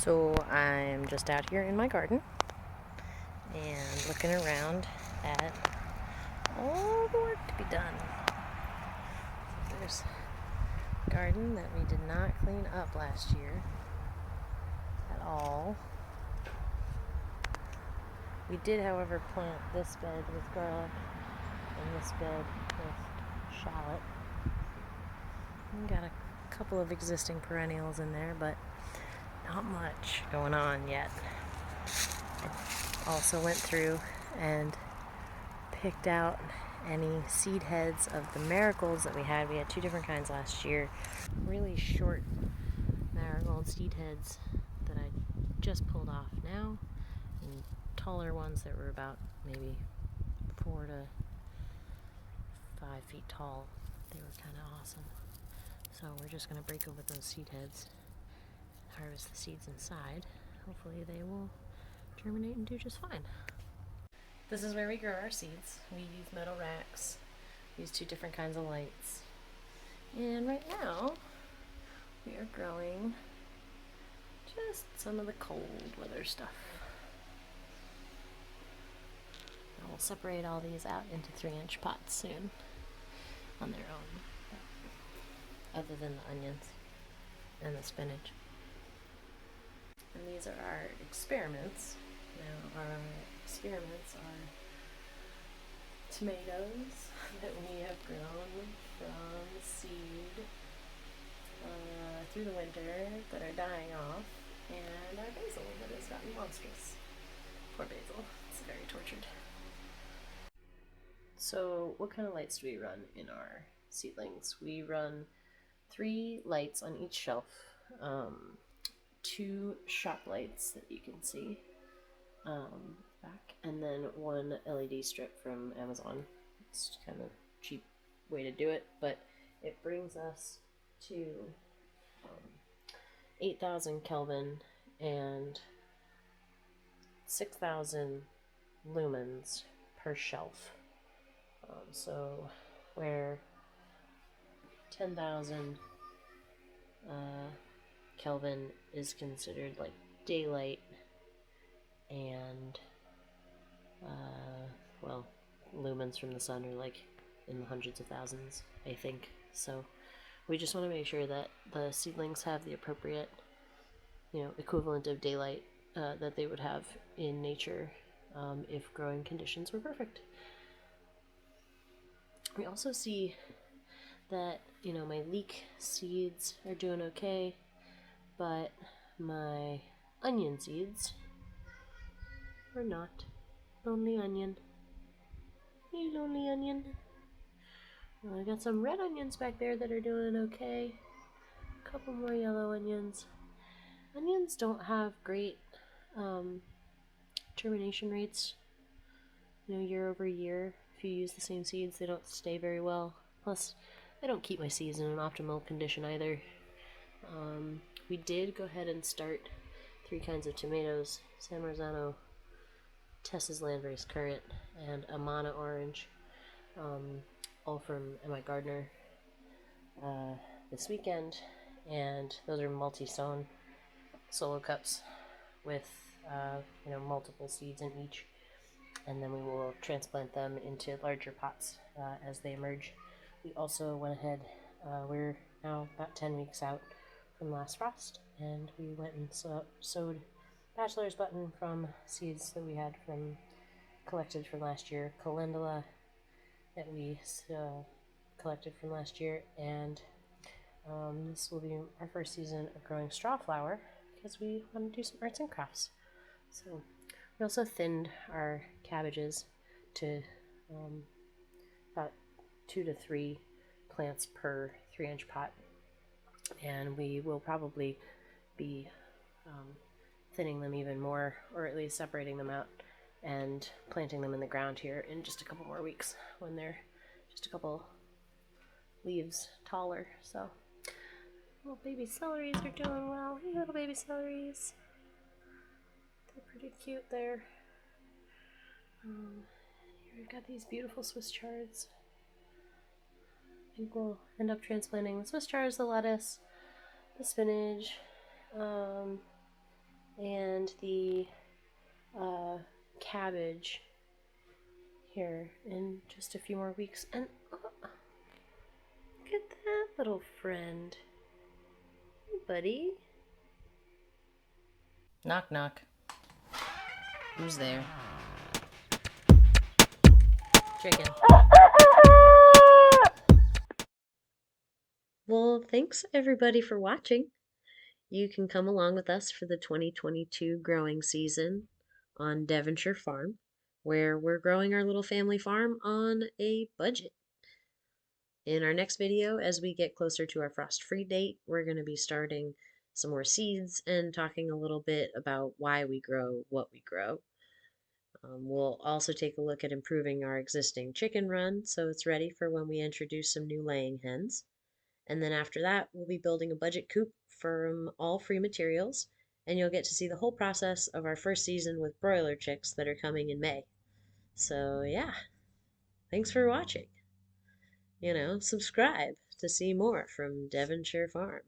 So I'm just out here in my garden and looking around at all the work to be done. There's a garden that we did not clean up last year at all. We did, however, plant this bed with garlic and this bed with shallot. We got a couple of existing perennials in there, but not much going on yet. I also went through and picked out any seed heads of the marigolds that we had. We had two different kinds last year. Really short marigold seed heads that I just pulled off now, and taller ones that were about maybe 4 to 5 feet tall. They were kind of awesome. So we're just going to break open those seed heads, harvest the seeds inside. Hopefully they will germinate and do just fine. This is where we grow our seeds. We use metal racks, use two different kinds of lights. And right now, we are growing just some of the cold weather stuff. And we'll separate all these out into 3-inch pots soon on their own, other than the onions and the spinach. And these are our experiments. Now, our experiments are tomatoes that we have grown from seed through the winter that are dying off, and our basil that has gotten monstrous. Poor basil, it's very tortured. So what kind of lights do we run in our seedlings? We run 3 lights on each shelf, 2 shop lights that you can see back, and then 1 LED strip from Amazon. It's kind of a cheap way to do it, but it brings us to 8,000 Kelvin and 6,000 lumens per shelf. So where 10,000 Kelvin is considered like daylight, and lumens from the sun are like in the hundreds of thousands, I think. So we just want to make sure that the seedlings have the appropriate, equivalent of daylight that they would have in nature if growing conditions were perfect. We also see that, my leek seeds are doing okay, but my onion seeds are not. Lonely onion. Hey, lonely onion. Well, I got some red onions back there that are doing okay. A couple more yellow onions. Onions don't have great germination rates, year over year. If you use the same seeds, they don't stay very well. Plus, I don't keep my seeds in an optimal condition either. We did go ahead and start 3 kinds of tomatoes: San Marzano, Tess's Landrace Currant, and Amana Orange, all from Emma Gardner this weekend. And those are multi-sown solo cups with multiple seeds in each, and then we will transplant them into larger pots as they emerge. We also went ahead, we're now about 10 weeks out from last frost, and we went and sowed bachelor's button from seeds that we had collected from last year, calendula that we collected from last year, and this will be our first season of growing straw flower because we want to do some arts and crafts. So we also thinned our cabbages to about 2 to 3 plants per 3-inch pot, and we will probably be thinning them even more, or at least separating them out and planting them in the ground here in just a couple more weeks when they're just a couple leaves taller. So little baby celeries are doing well. Hey, little baby celeries. They're pretty cute there. Here we've got these beautiful Swiss chards. I think we'll end up transplanting the Swiss chards, the lettuce, the spinach, and the cabbage here in just a few more weeks. And look at that little friend. Hey, buddy. Knock, knock. Who's there? Chicken. Well, thanks everybody for watching. You can come along with us for the 2022 growing season on Devonshire Farm, where we're growing our little family farm on a budget. In our next video, as we get closer to our frost-free date, we're going to be starting some more seeds and talking a little bit about why we grow what we grow. We'll also take a look at improving our existing chicken run so it's ready for when we introduce some new laying hens. And then after that, we'll be building a budget coop from all free materials, and you'll get to see the whole process of our first season with broiler chicks that are coming in May. So, yeah, thanks for watching. Subscribe to see more from Devonshire Farm.